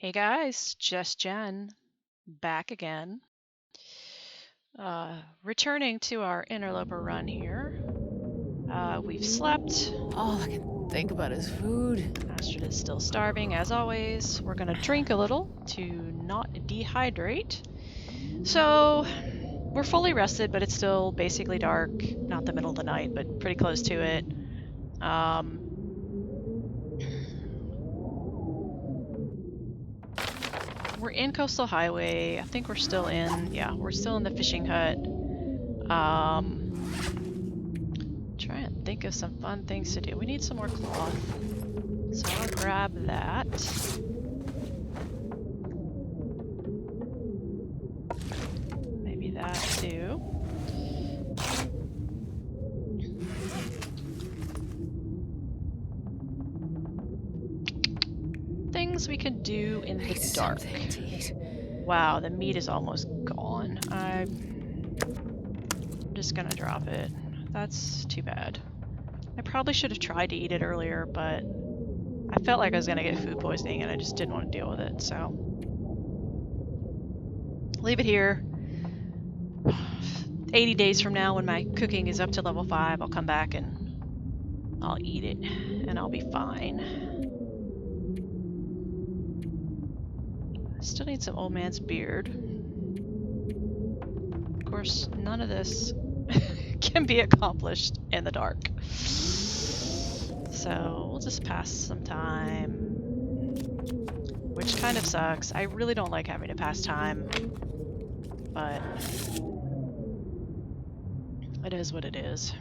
Hey guys, just Jen, back again. Returning to our interloper run here. We've slept. All I can think about is food. Astrid is still starving, as always. We're gonna drink a little to not dehydrate. So, we're fully rested, but it's still basically dark. Not the middle of the night, but pretty close to it. We're in Coastal Highway. I think we're still in the fishing hut. Try and think of some fun things to do. We need some more cloth, so I'll grab that. Maybe that too. Things we can do in the dark. Something to eat. Wow, the meat is almost gone. I'm just gonna drop it. That's too bad. I probably should have tried to eat it earlier, but I felt like I was gonna get food poisoning and I just didn't want to deal with it, so leave it here. 80 days from now, when my cooking is up to level 5, I'll come back and I'll eat it and I'll be fine. Still need some old man's beard. Of course, none of this can be accomplished in the dark. So we'll just pass some time, which kind of sucks. I really don't like having to pass time, but it is what it is,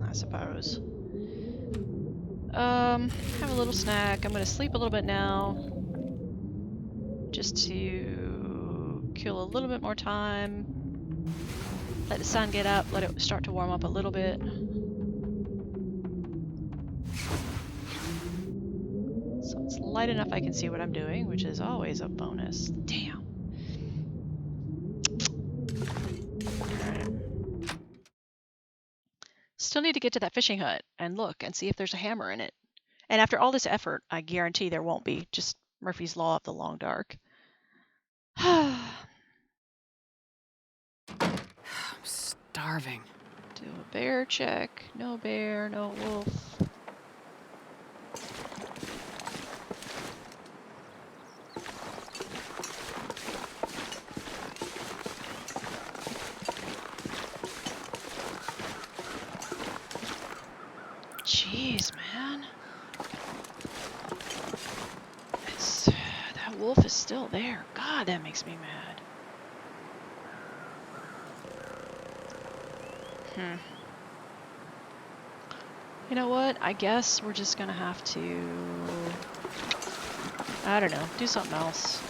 I suppose. Have a little snack. I'm gonna sleep a little bit now, just to kill a little bit more time. Let the sun get up, let it start to warm up a little bit. So it's light enough I can see what I'm doing, which is always a bonus. Damn. Alright. Still need to get to that fishing hut and look and see if there's a hammer in it. And after all this effort, I guarantee there won't be. Just Murphy's Law of the long dark. I'm starving. Do a bear check. No bear, no wolf. Jeez, man. That wolf is still there. God, that makes me mad. You know what? I guess we're just gonna have to, I don't know, do something else.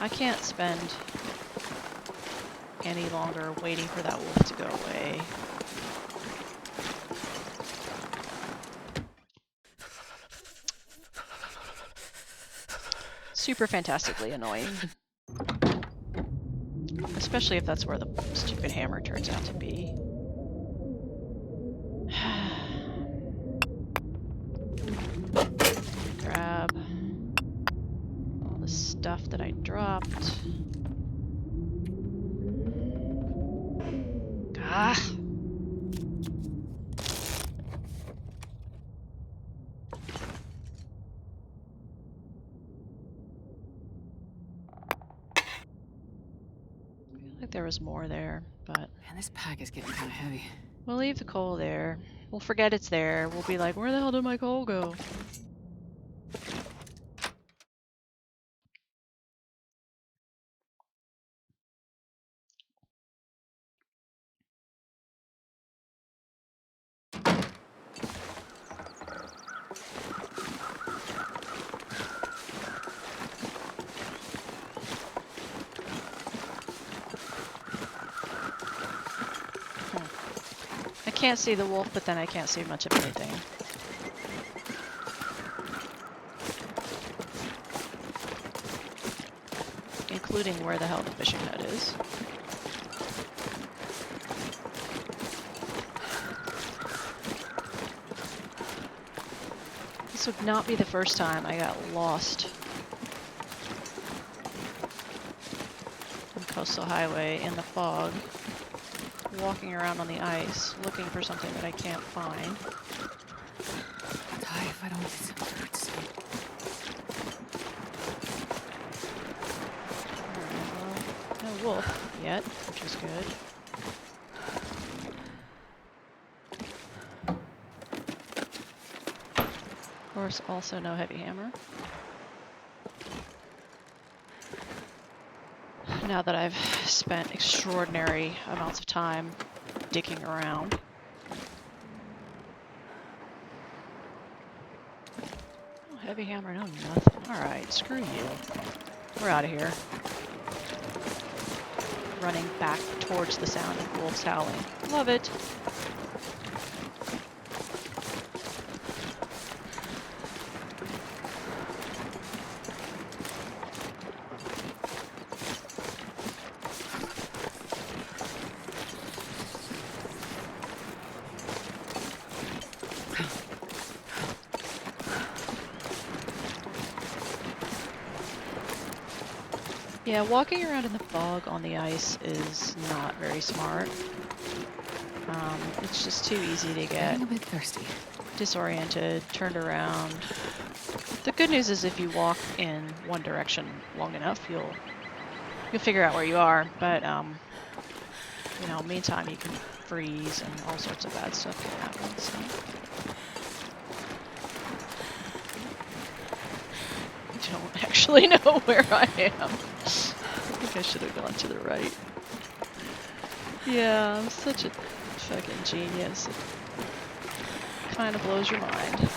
I can't spend any longer waiting for that wolf to go away. Super fantastically annoying. Especially if that's where the stupid hammer turns out to be. Grab all the stuff that I dropped. Ah! I feel like there was more there, but... Man, this pack is getting kind of heavy. We'll leave the coal there. We'll forget it's there. We'll be like, where the hell did my coal go? I can't see the wolf, but then I can't see much of anything. Including where the hell the fishing hut is. This would not be the first time I got lost coastal highway in the fog, walking around on the ice, looking for something that I can't find. I'll die if I don't get some bird sleep. Alright, well, no wolf yet, which is good. Of course, also no heavy hammer. Now that I've spent extraordinary amounts of time digging around. Oh, heavy hammer, no nothing. Alright, screw you. We're out of here. Running back towards the sound of wolves howling. Love it. Yeah, walking around in the fog on the ice is not very smart. It's just too easy to get Getting a bit thirsty. disoriented, turned around. The good news is if you walk in one direction long enough, you'll figure out where you are. But you know, meantime you can freeze and all sorts of bad stuff can happen. So. I don't actually know where I am. I think I should have gone to the right. Yeah, I'm such a fucking genius. It kind of blows your mind.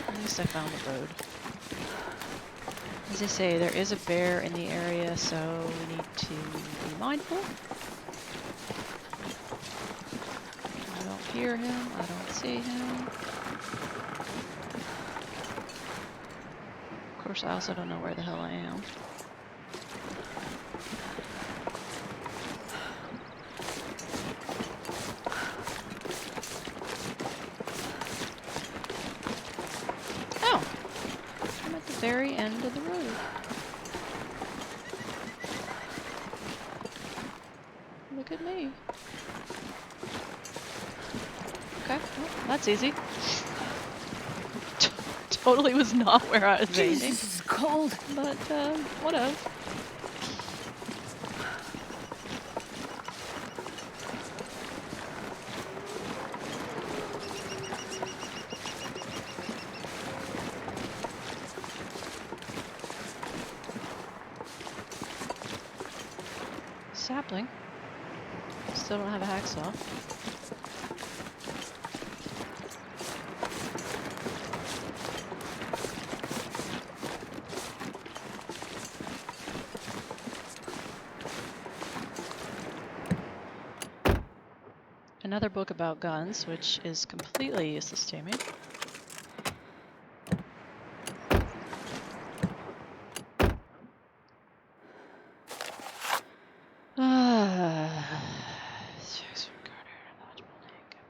At least I found the road. As I say, there is a bear in the area, so we need to be mindful. I don't hear him, I don't see him. Of course, I also don't know where the hell I am. Oh! I'm at the very end of the road. Look at me. Okay, well, that's easy. Totally was not where I was aiming. Jesus, this is cold. But, whatever. Sapling. Still don't have a hacksaw. Another book about guns, which is completely useless to me.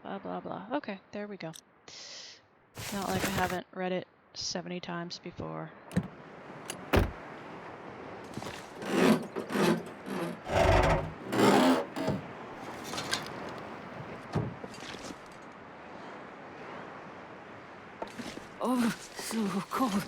Blah, blah, blah. Okay, there we go. Not like I haven't read it 70 times before. Oh, so cold.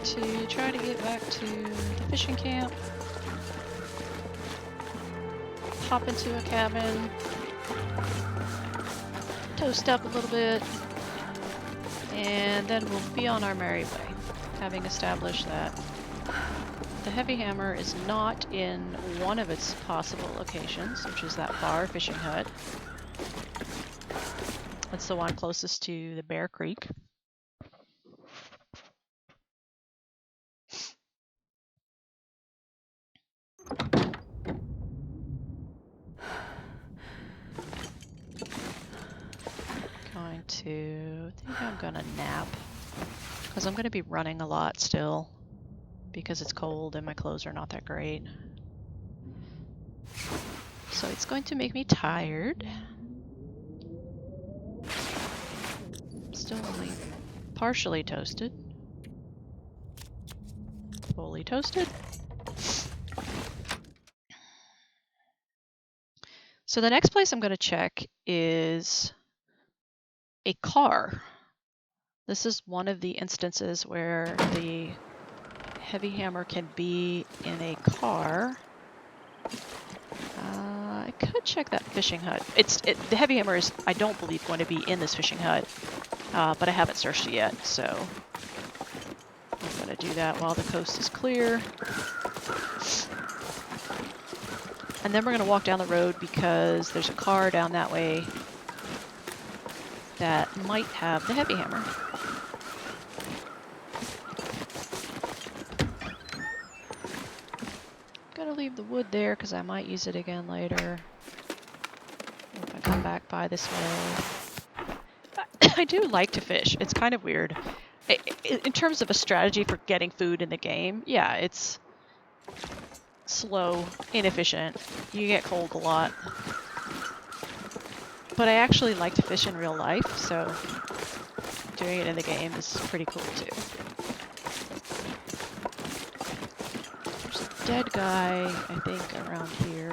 To try to get back to the fishing camp. hop into a cabin, toast up a little bit, and then we'll be on our merry way, having established that the heavy hammer is not in one of its possible locations, which is that bar fishing hut. That's the one closest to the Bear Creek. I think I'm gonna nap, because I'm gonna be running a lot still, because it's cold and my clothes are not that great. So it's going to make me tired. Still only partially toasted. Fully toasted. So the next place I'm going to check is a car. This is one of the instances where the heavy hammer can be in a car. I could check that fishing hut. The heavy hammer is, I don't believe, going to be in this fishing hut, but I haven't searched it yet, so I'm going to do that while the coast is clear. And then we're going to walk down the road because there's a car down that way that might have the heavy hammer. Gotta leave the wood there because I might use it again later if I come back by this way. I do like to fish. It's kind of weird. In terms of a strategy for getting food in the game, yeah, it's slow, inefficient. You get cold a lot. But I actually like to fish in real life, so doing it in the game is pretty cool too. There's a dead guy, I think, around here.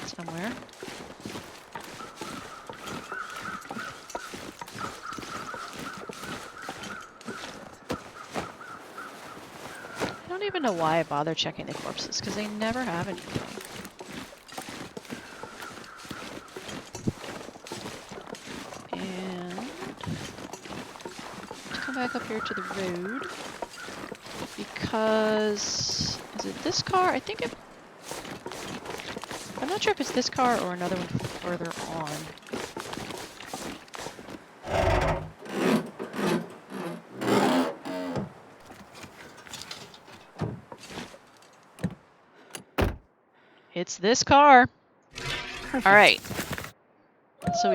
Somewhere. I don't even know why I bother checking the corpses, because they never have anything. Back up here to the road because is it this car? I think I'm not sure if it's this car or another one further on. It's this car. Perfect. All right. So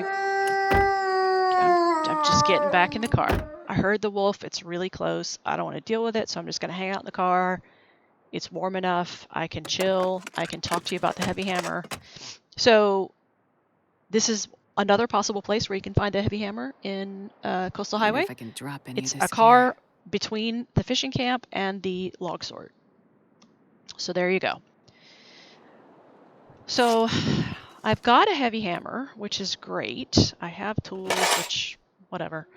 I'm just getting back in the car. I heard the wolf. It's really close. I don't want to deal with it, so I'm just going to hang out in the car. It's warm enough. I can chill. I can talk to you about the heavy hammer. So this is another possible place where you can find the heavy hammer in Coastal Highway. If I can drop any It's of this a car here. between the fishing camp and the log sort. So there you go. So I've got a heavy hammer, which is great. I have tools, which, whatever.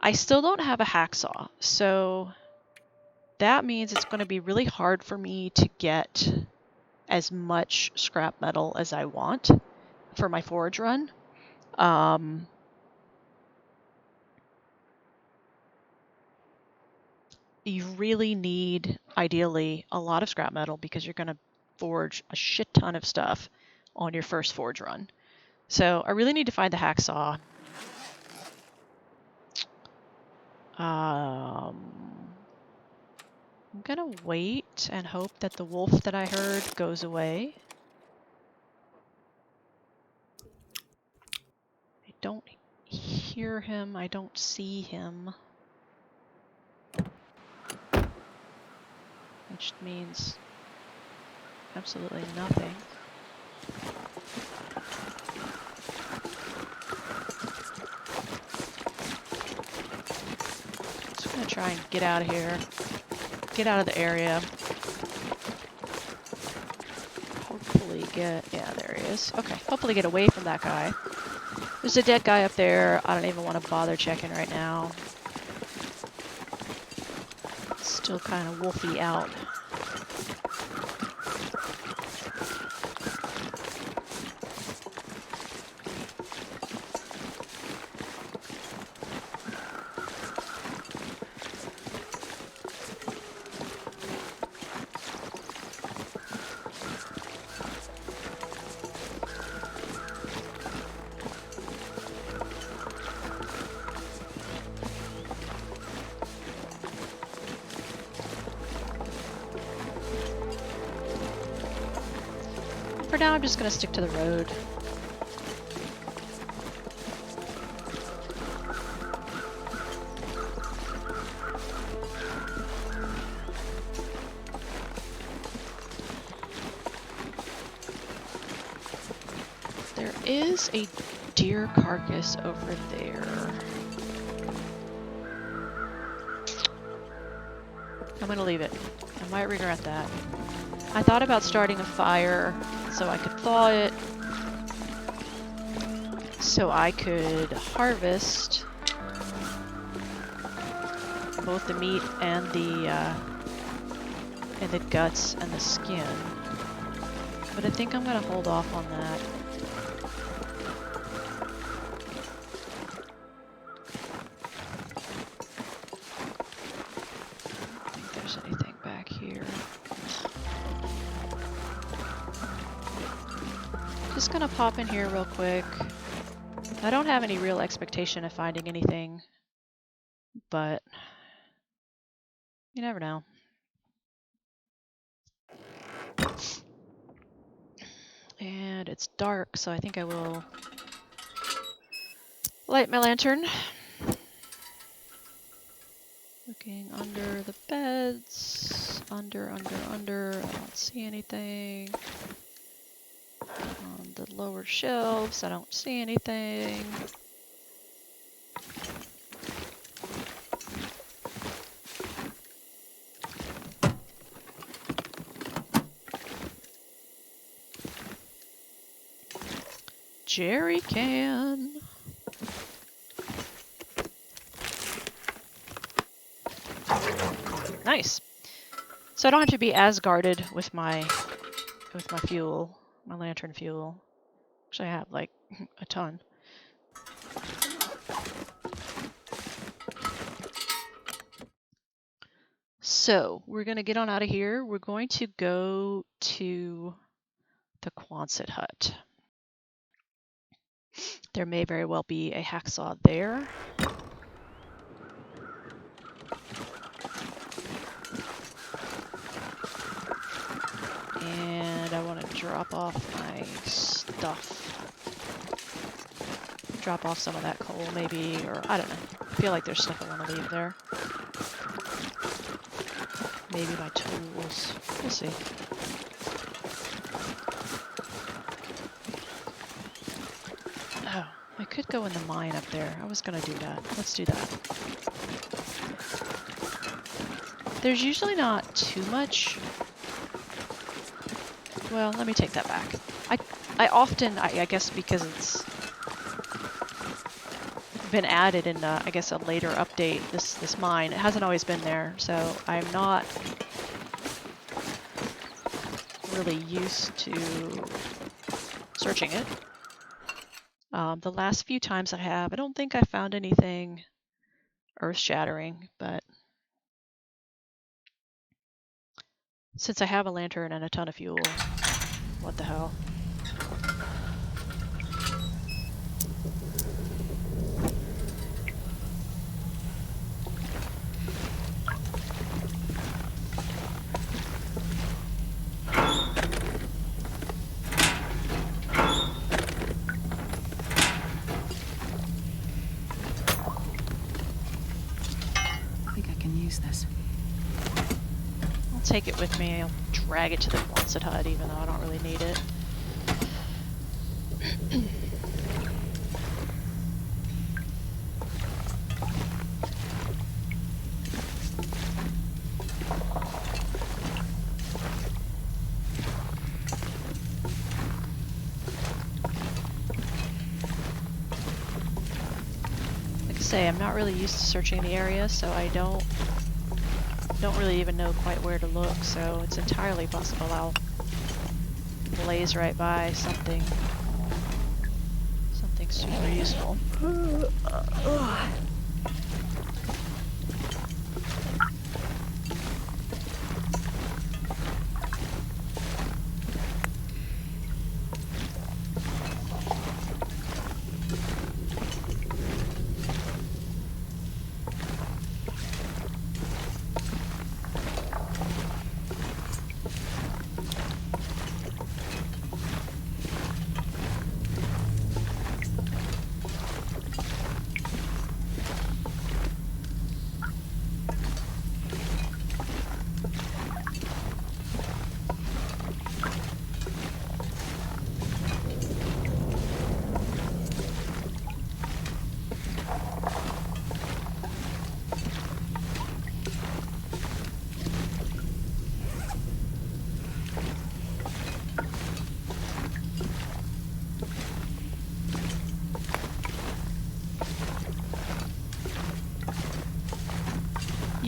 I still don't have a hacksaw, so that means it's going to be really hard for me to get as much scrap metal as I want for my forage run. You really need, ideally, a lot of scrap metal because you're going to forge a shit ton of stuff on your first forge run. So I really need to find the hacksaw. I'm gonna wait and hope that the wolf that I heard goes away. I don't hear him, I don't see him. Which means absolutely nothing. Just gonna try and get out of here. Get out of the area. Hopefully yeah, there he is. Okay, hopefully get away from that guy. There's a dead guy up there. I don't even want to bother checking right now. It's still kind of wolfy out. for now, I'm just gonna stick to the road. There is a deer carcass over there. I'm gonna leave it. I might regret that. I thought about starting a fire so I could thaw it, so I could harvest both the meat and the guts and the skin. But I think I'm gonna hold off on that. Anything back here. Just gonna pop in here real quick. I don't have any real expectation of finding anything, but you never know. And it's dark, so I think I will light my lantern. Looking under the beds, under. I don't see anything. On the lower shelves, I don't see anything. Jerry can. Nice. So I don't have to be as guarded with my fuel, my lantern fuel. Actually, I have like a ton. So we're gonna get on out of here. We're going to go to the Quonset hut. There may very well be a hacksaw there. And I want to drop off my stuff. Drop off some of that coal maybe, or I don't know. I feel like there's stuff I want to leave there. Maybe my tools. We'll see. Oh, I could go in the mine up there. I was gonna do that. Let's do that. There's usually not too much. Well, let me take that back. I often, I guess because it's been added in, I guess, a later update, this mine, it hasn't always been there, so I'm not really used to searching it. The last few times I have, I don't think I found anything earth-shattering, but since I have a lantern and a ton of fuel, what the hell. This. I'll take it with me. I'll drag it to the Quonset hut even though I don't really need it. Like I say, I'm not really used to searching the area, so I don't really even know quite where to look, so it's entirely possible I'll blaze right by something super useful.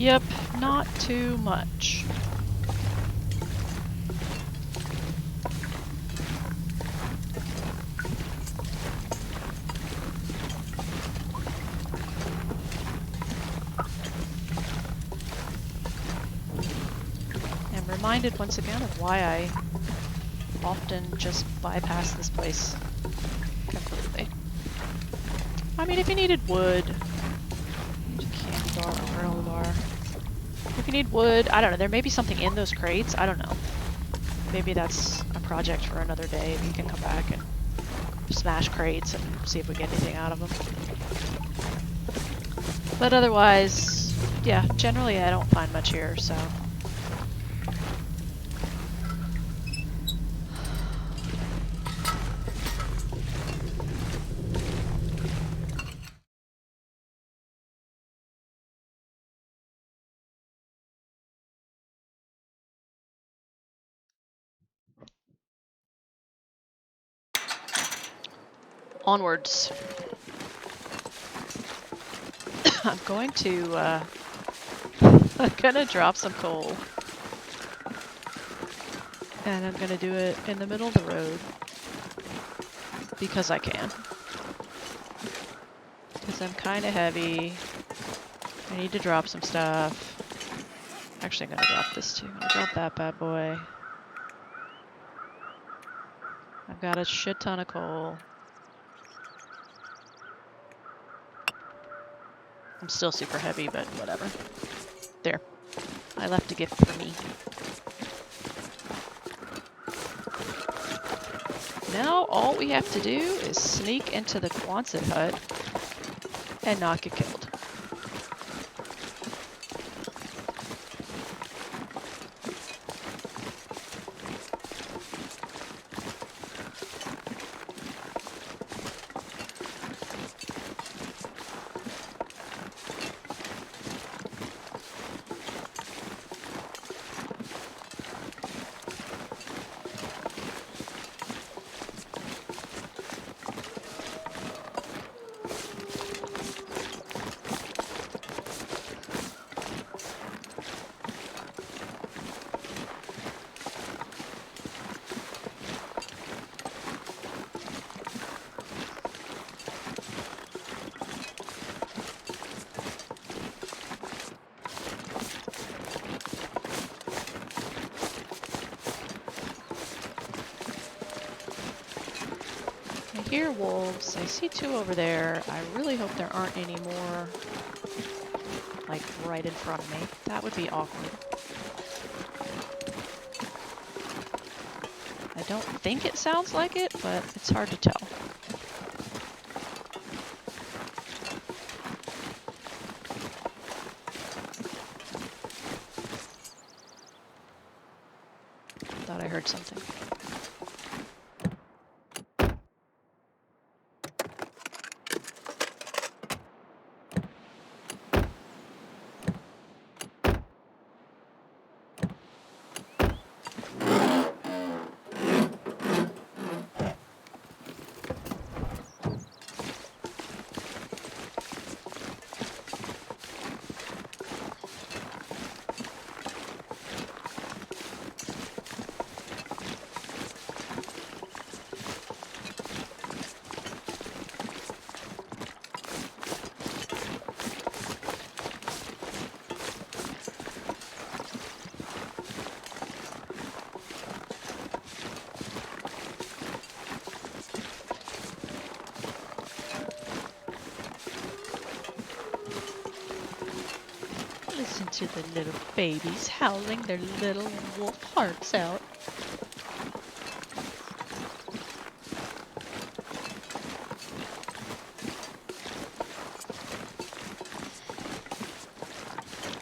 Yep, not too much. I'm reminded once again of why I often just bypass this place completely. I mean, if you needed wood, candy bar, granola bar. If you need wood, I don't know, there may be something in those crates, I don't know. Maybe that's a project for another day. We can come back and smash crates and see if we get anything out of them. But otherwise, yeah, generally I don't find much here, so. Onwards. I'm going to, I'm gonna drop some coal. And I'm gonna do it in the middle of the road. Because I can. Because I'm kind of heavy. I need to drop some stuff. Actually, I'm gonna drop this too. I'm gonna drop that bad boy. I've got a shit ton of coal. I'm still super heavy, but whatever. There. I left a gift for me. Now all we have to do is sneak into the Quonset hut and not get killed. I hear wolves. I see two over there. I really hope there aren't any more, like, right in front of me. That would be awkward. I don't think it sounds like it, but it's hard to tell. Thought I heard something. Listen to the little babies howling their little wolf hearts out.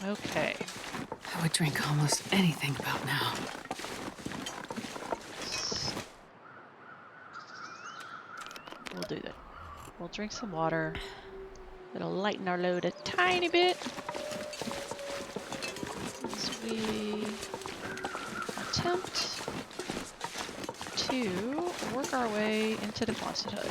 Okay. I would drink almost anything about now. We'll do that. We'll drink some water. It'll lighten our load a tiny bit as we attempt to work our way into the Quonset hut.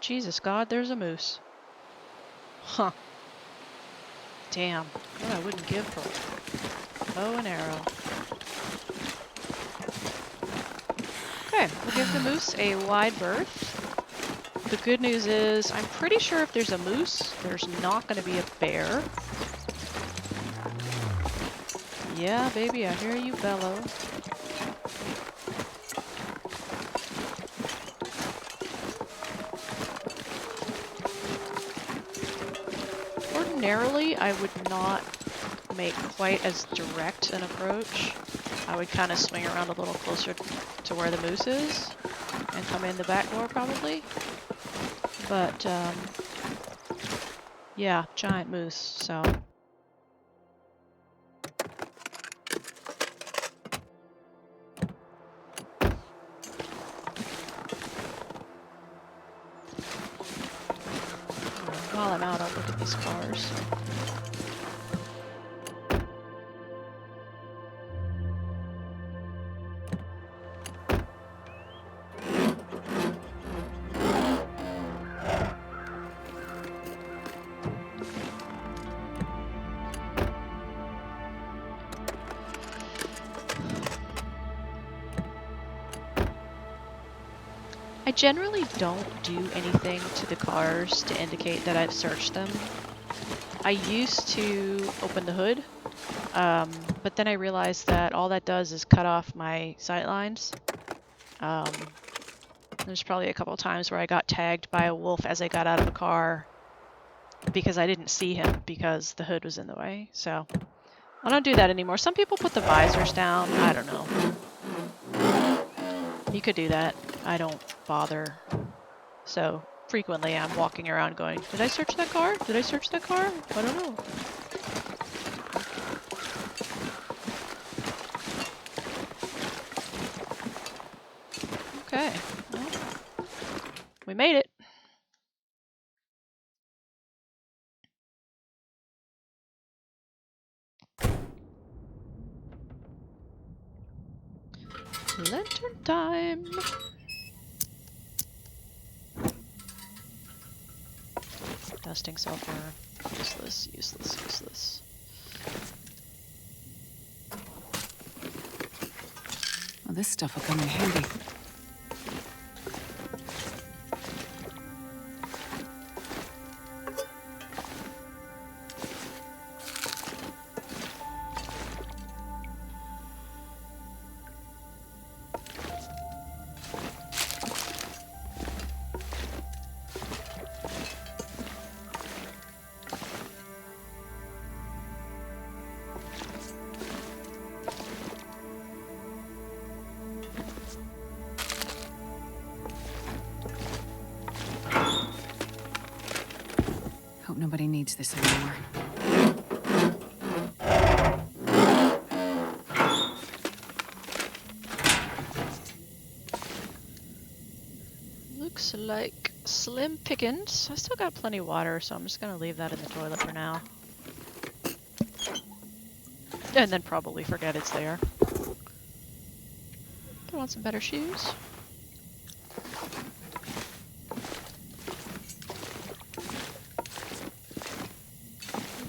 Jesus God, there's a moose. Huh. Damn. What I wouldn't give for a bow and arrow. Okay, we'll give the moose a wide berth. The good news is, I'm pretty sure if there's a moose, there's not going to be a bear. Yeah, baby, I hear you bellow. Ordinarily, I would not make quite as direct an approach. I would kind of swing around a little closer to where the moose is and come in the back door probably. But, yeah, giant moose, so. While I'm out, I'll look at these cars. I generally don't do anything to the cars to indicate that I've searched them. I used to open the hood, but then I realized that all that does is cut off my sight lines. There's probably a couple times where I got tagged by a wolf as I got out of a car because I didn't see him because the hood was in the way. So I don't do that anymore. Some people put the visors down. I don't know. You could do that. I don't bother. So frequently I'm walking around going, did I search that car? Did I search that car? I don't know. Okay. Well, we made it. Lantern time. Dusting sulfur. Useless, useless, useless. Well, this stuff will come in handy. Hope nobody needs this anymore. Looks like slim pickings. I still got plenty of water, so I'm just gonna leave that in the toilet for now. And then probably forget it's there. I want some better shoes.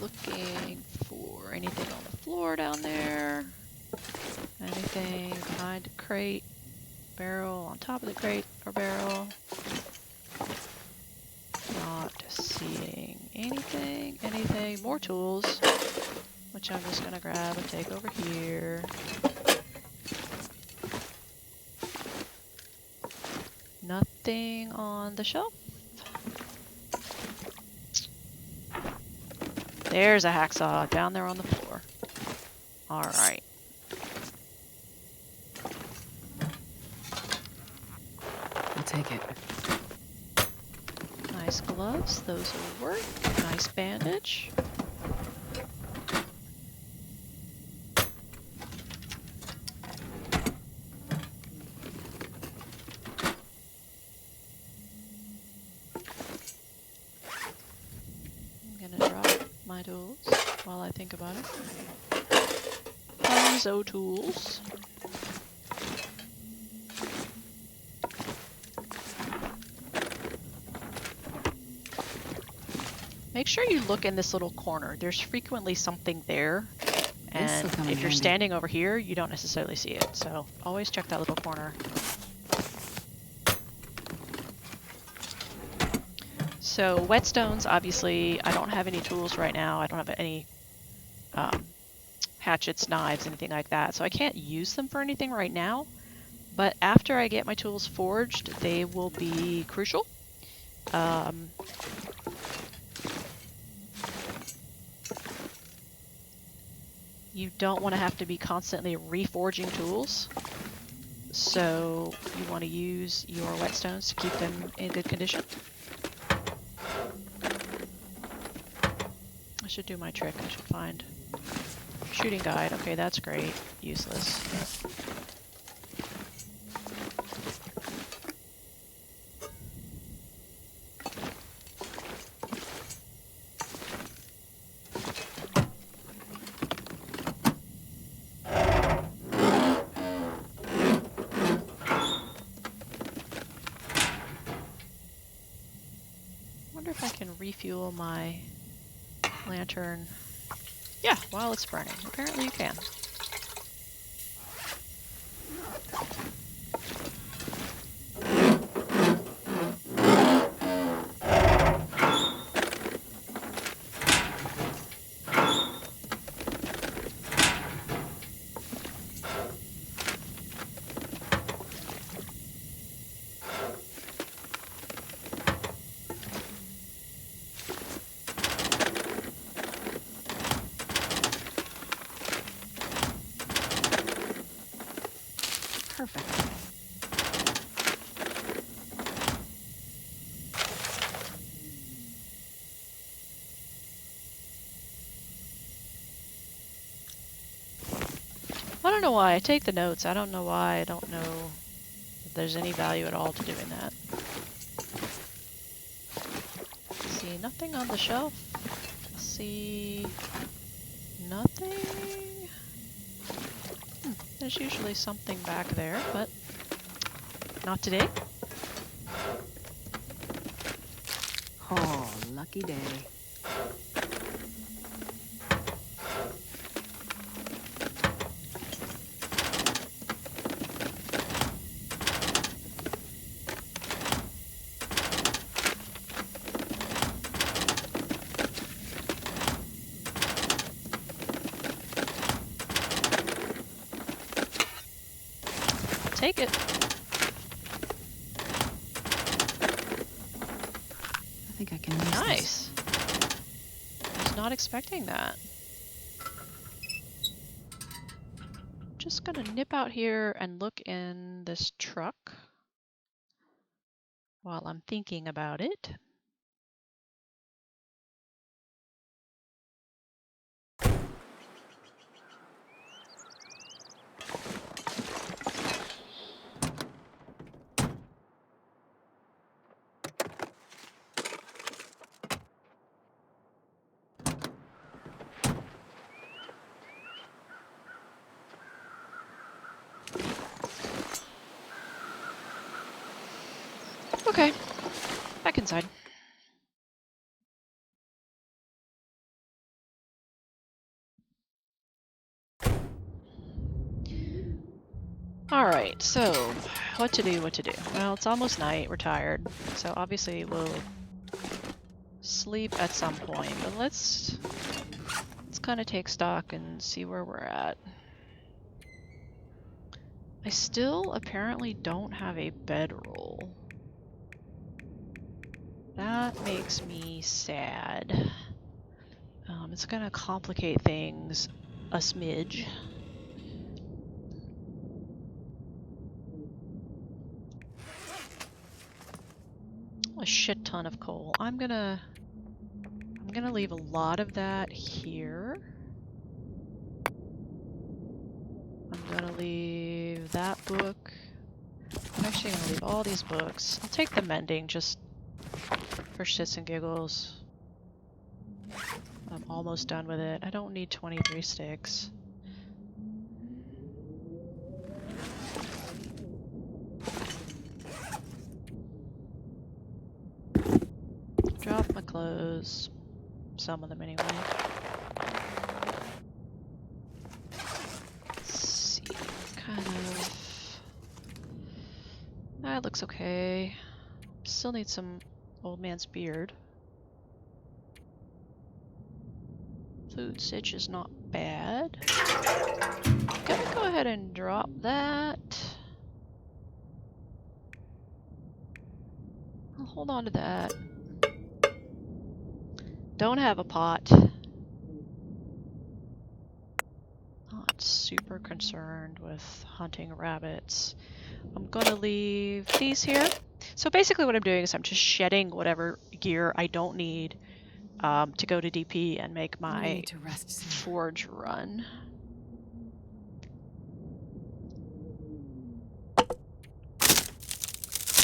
Looking for anything on the floor down there. Anything behind a crate, barrel, on top of the crate or barrel. Not seeing anything. More tools, which I'm just gonna grab and take over here. Nothing on the shelf. There's a hacksaw down there on the floor. All right. I'll take it. Nice gloves, those will work. Nice bandage. I'm gonna drop my tools while I think about it. Hanzo tools. make sure you look in this little corner. There's frequently something there. And This'll come in if you're handy. standing over here, you don't necessarily see it. So always check that little corner. So whetstones, obviously, I don't have any tools right now. I don't have any hatchets, knives, anything like that. So I can't use them for anything right now. But after I get my tools forged, they will be crucial. You don't want to have to be constantly reforging tools. So you want to use your whetstones to keep them in good condition. I should do my trick. I should find shooting guide. Okay, that's great. Useless. Wonder if I can refuel my lantern. Yeah, while it's burning. Apparently you can. Perfect. I don't know why I take the notes. I don't know why. I don't know if there's any value at all to doing that. See nothing on the shelf. See nothing. There's usually something back there, but not today. Oh, lucky day. Take it. I think I can use this. Nice. Was not expecting that. Just gonna nip out here and look in this truck while I'm thinking about it. Okay, back inside. Alright, so what to do, what to do? Well, it's almost night, we're tired, so obviously we'll sleep at some point, but let's kind of take stock and see where we're at. I still apparently don't have a bedroll. That makes me sad. It's gonna complicate things a smidge. A shit ton of coal. I'm gonna leave a lot of that here. I'm gonna leave that book. I'm actually gonna leave all these books. I'll take the mending just for shits and giggles. I'm almost done with it. I don't need 23 sticks. Drop my clothes. some of them anyway. Let's see, kind of... That looks okay. Still need some old man's beard. Food stitch is not bad. Gonna go ahead and drop that. I'll hold on to that. Don't have a pot. Not super concerned with hunting rabbits. I'm gonna leave these here. So basically what I'm doing is I'm just shedding whatever gear I don't need to go to DP and make my forge run.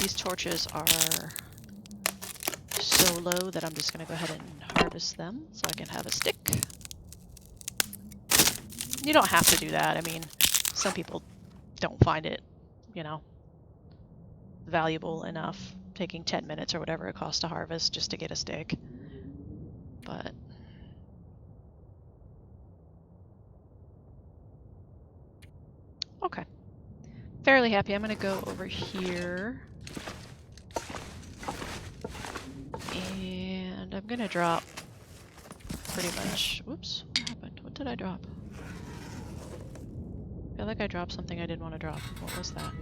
These torches are so low that I'm just going to go ahead and harvest them so I can have a stick. You don't have to do that. I mean, some people don't find it, you know, valuable enough, taking 10 minutes or whatever it costs to harvest just to get a stick. But okay. Fairly happy. I'm going to go over here. And I'm gonna drop pretty much... Whoops, what happened? What did I drop? I feel like I dropped something I didn't want to drop. What was that?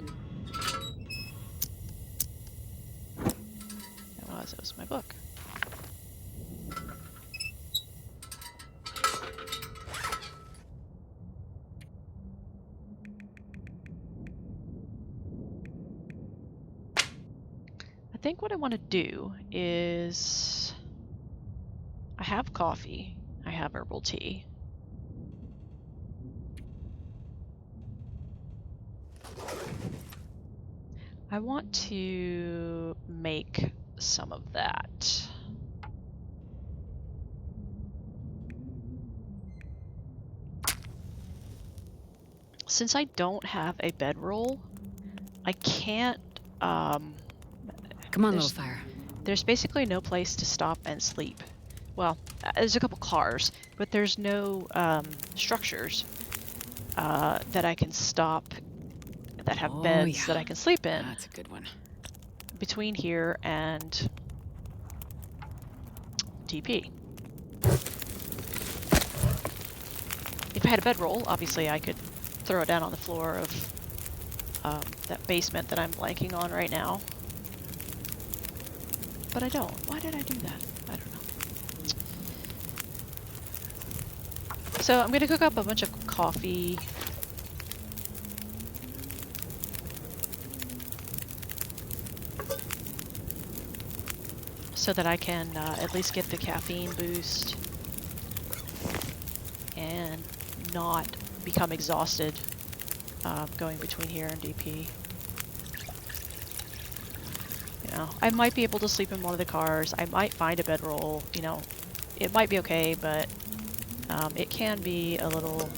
It was my book. I think what I want to do is... I have coffee. I have herbal tea. I want to make some of that. Since I don't have a bedroll, I can't... Come on, little fire. There's basically no place to stop and sleep. Well, there's a couple cars, but there's no structures that I can stop that have beds that I can sleep in. That's a good one. Between here and DP. If I had a bedroll, obviously I could throw it down on the floor of that basement that I'm blanking on right now. But I don't. Why did I do that? I don't know. So I'm going to cook up a bunch of coffee. So that I can at least get the caffeine boost and not become exhausted going between here and DP. You know, I might be able to sleep in one of the cars. I might find a bedroll. You know, it might be okay, but it can be a little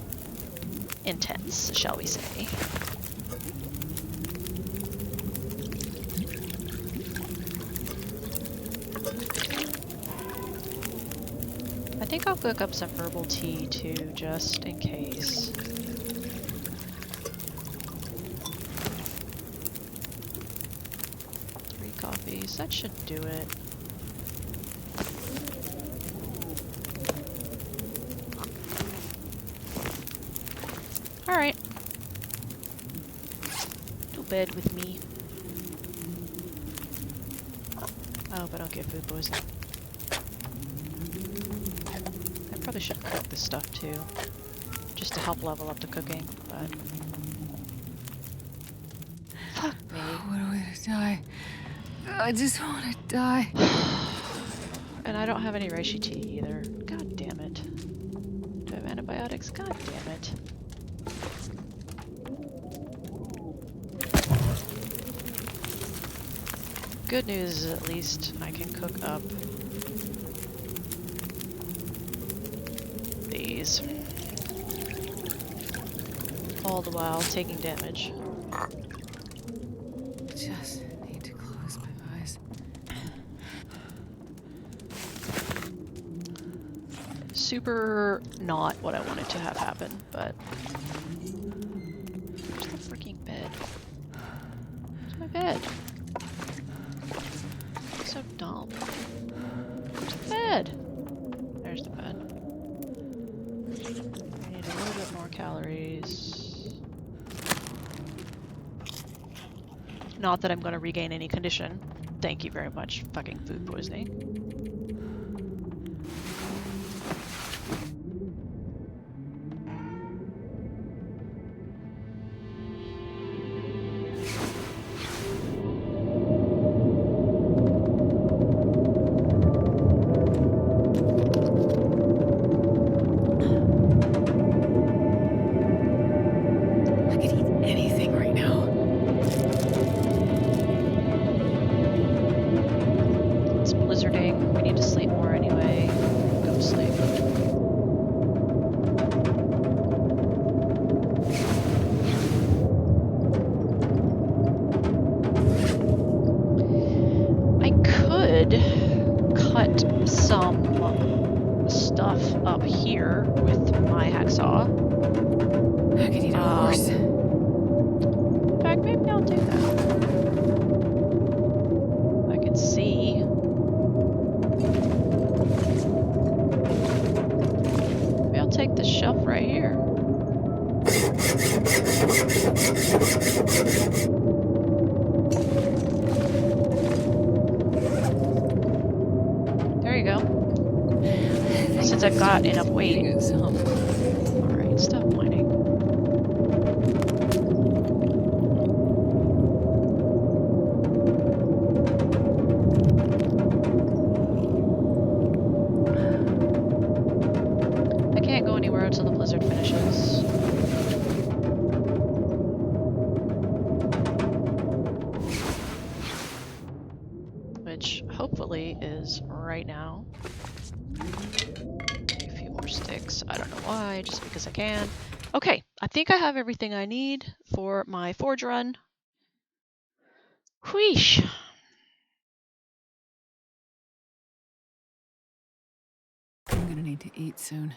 intense, shall we say. I think I'll cook up some herbal tea too, just in case. 3 coffees, that should do it. Alright. To bed with me. Oh, but don't get food poisoning. I probably should cook this stuff too, just to help level up the cooking, but... Fuck me. What a way to die. I just want to die. And I don't have any reishi tea either. God damn it. Do I have antibiotics? God damn it. Good news is at least I can cook up these. All the while taking damage. Just need to close my eyes. super not what I wanted to have happen, but... Where's the freaking bed? Where's my bed? It's so dumb. Where's the bed? There's the bed. I need a little bit more calories. Not that I'm going to regain any condition. Thank you very much, fucking food poisoning. I could eat anything right now. It's blizzarding. We need to sleep more anyway. Go to sleep. I could cut some stuff up here with my hacksaw. I could eat a horse. In fact, maybe I'll do that. I can see. Maybe I'll take this shelf right here. There you go. Since I've got enough weight. Alright, stop whining. I can't go anywhere until the blizzard finishes. Which hopefully is right now. A few more sticks. I don't know why, just because I can. Okay, I think I have everything I need for my forge run. Wheesh! I'm gonna need to eat soon.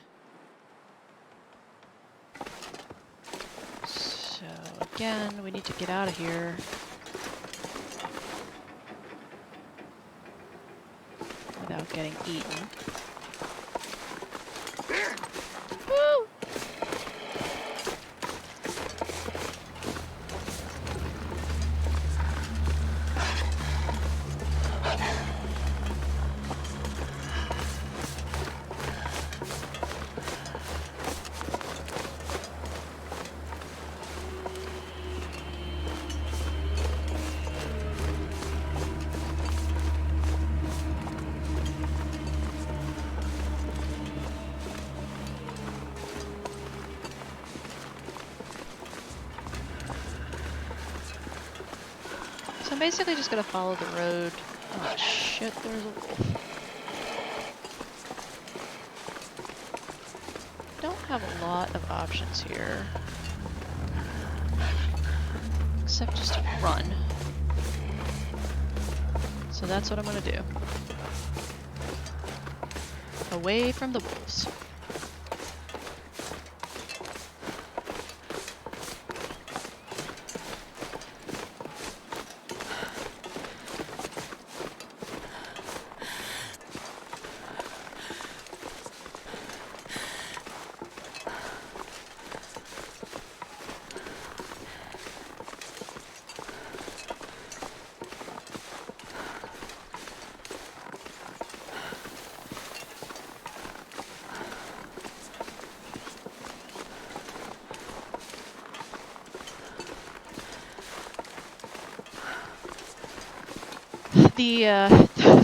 So again, we need to get out of here. Without getting eaten. Woo! So I'm basically just gonna follow the road. Oh shit, there's a wolf. Don't have a lot of options here. Except just to run. So that's what I'm gonna do. Away from the wolves.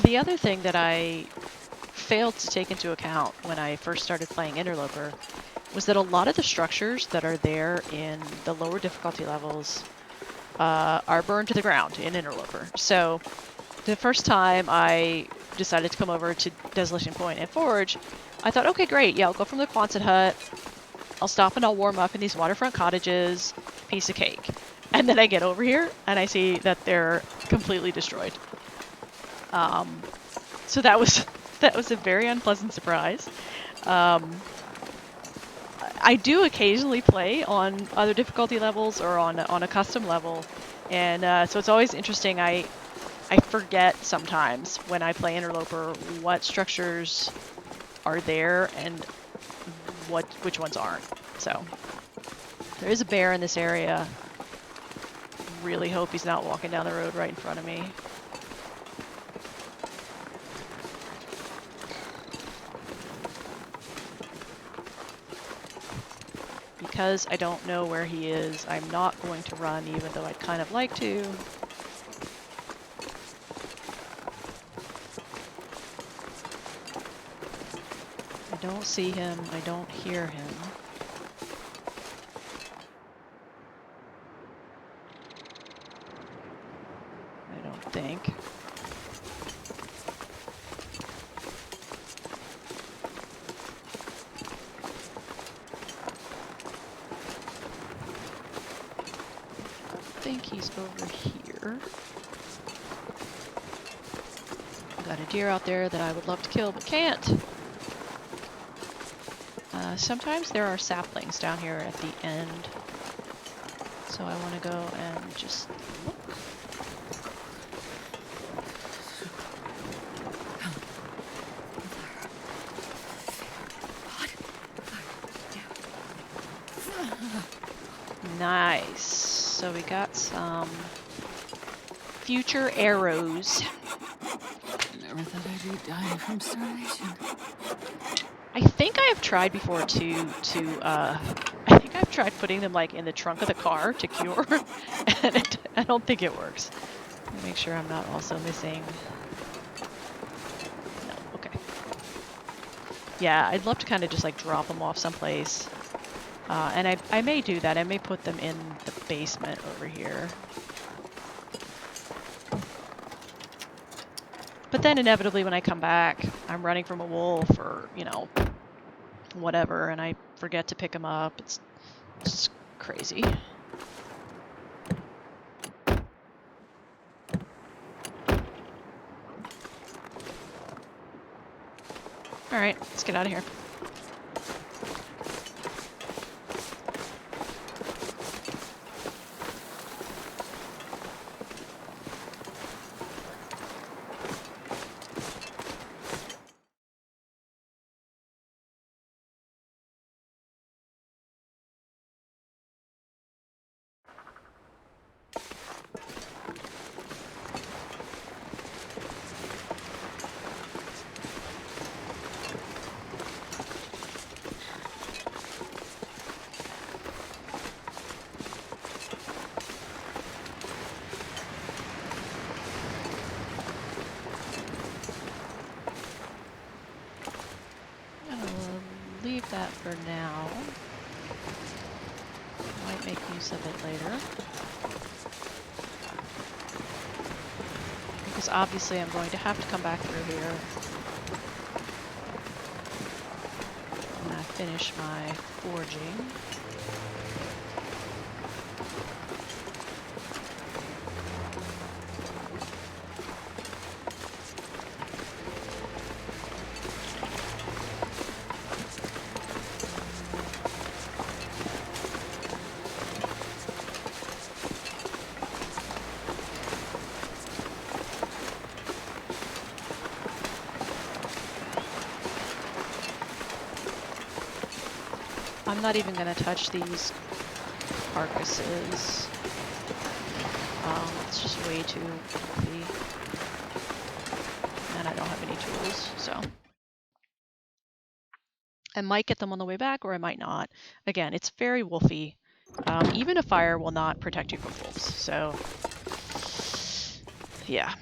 The other thing that I failed to take into account when I first started playing Interloper was that a lot of the structures that are there in the lower difficulty levels are burned to the ground in Interloper. So the first time I decided to come over to Desolation Point and Forge, I thought, okay, great, yeah, I'll go from the Quonset hut, I'll stop and I'll warm up in these waterfront cottages, piece of cake. And then I get over here and I see that they're completely destroyed. So that was a very unpleasant surprise. I do occasionally play on other difficulty levels or on a custom level, and so it's always interesting. I forget sometimes when I play Interloper what structures are there and which ones aren't. So there is a bear in this area. Really hope he's not walking down the road right in front of me. Because I don't know where he is, I'm not going to run even though I'd kind of like to. I don't see him, I don't hear him. I don't think. I think he's over here. Got a deer out there that I would love to kill but can't. Sometimes there are saplings down here at the end, so I want to go and just look. Nice. So we got some future arrows. Never thought I'd be dying from starvation. I think I have tried before I think I've tried putting them like in the trunk of the car to cure, and I don't think it works. Let me make sure I'm not also missing. No, okay. Yeah, I'd love to kind of just like drop them off someplace. And I may do that. I may put them in the basement over here. But then inevitably when I come back, I'm running from a wolf or, you know, whatever, and I forget to pick them up. It's just crazy. Alright, let's get out of here. Leave that for now. Might make use of it later. Because obviously I'm going to have to come back through here when I finish my forging. I'm not even going to touch these carcasses. It's just way too heavy. And I don't have any tools, so. I might get them on the way back, or I might not. Again, it's very wolfy. Even a fire will not protect you from wolves, so yeah.